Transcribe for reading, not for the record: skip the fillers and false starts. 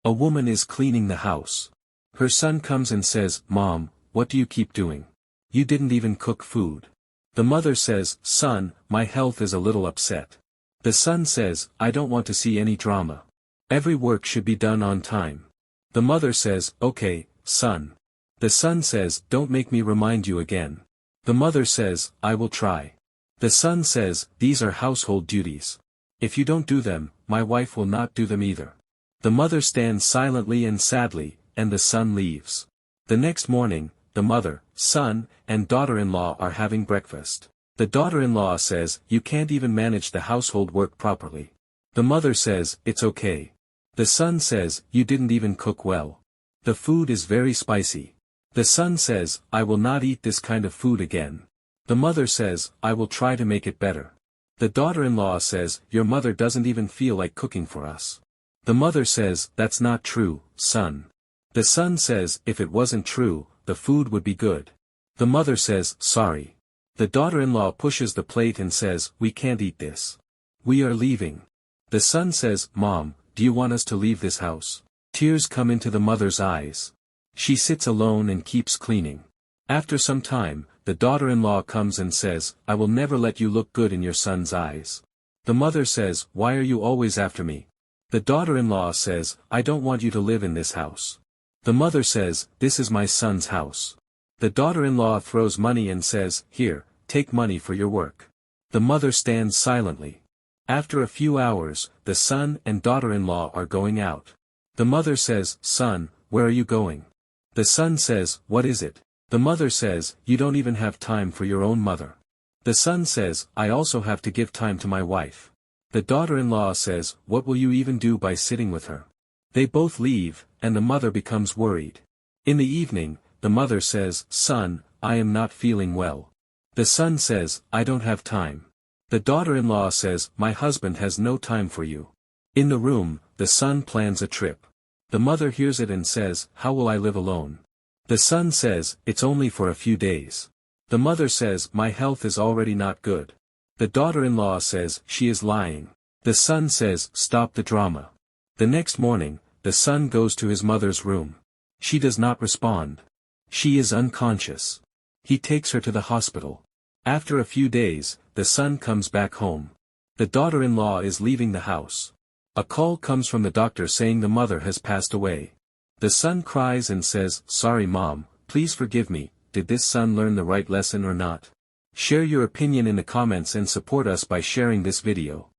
A woman is cleaning the house. Her son comes and says, "Mom, what do you keep doing? You didn't even cook food." The mother says, "Son, my health is a little upset." The son says, "I don't want to see any drama. Every work should be done on time." The mother says, "Okay, son." The son says, "Don't make me remind you again." The mother says, "I will try." The son says, "These are household duties. If you don't do them, my wife will not do them either." The mother stands silently and sadly, and the son leaves. The next morning, the mother, son, and daughter-in-law are having breakfast. The daughter-in-law says, "You can't even manage the household work properly." The mother says, "It's okay." The son says, "You didn't even cook well. The food is very spicy." The son says, "I will not eat this kind of food again." The mother says, "I will try to make it better." The daughter-in-law says, "Your mother doesn't even feel like cooking for us." The mother says, "That's not true, son." The son says, "If it wasn't true, the food would be good." The mother says, "Sorry." The daughter-in-law pushes the plate and says, "We can't eat this. We are leaving." The son says, "Mom, do you want us to leave this house?" Tears come into the mother's eyes. She sits alone and keeps cleaning. After some time, the daughter-in-law comes and says, "I will never let you look good in your son's eyes." The mother says, "Why are you always after me?" The daughter-in-law says, "I don't want you to live in this house." The mother says, "This is my son's house." The daughter-in-law throws money and says, "Here, take money for your work." The mother stands silently. After a few hours, the son and daughter-in-law are going out. The mother says, "Son, where are you going?" The son says, "What is it?" The mother says, "You don't even have time for your own mother." The son says, "I also have to give time to my wife." The daughter-in-law says, "What will you even do by sitting with her?" They both leave, and the mother becomes worried. In the evening, the mother says, "Son, I am not feeling well." The son says, "I don't have time." The daughter-in-law says, "My husband has no time for you." In the room, the son plans a trip. The mother hears it and says, "How will I live alone?" The son says, "It's only for a few days." The mother says, "My health is already not good." The daughter-in-law says, "She is lying." The son says, "Stop the drama." The next morning, the son goes to his mother's room. She does not respond. She is unconscious. He takes her to the hospital. After a few days, the son comes back home. The daughter-in-law is leaving the house. A call comes from the doctor saying the mother has passed away. The son cries and says, "Sorry Mom, please forgive me. Did this son learn the right lesson or not?" Share your opinion in the comments and support us by sharing this video.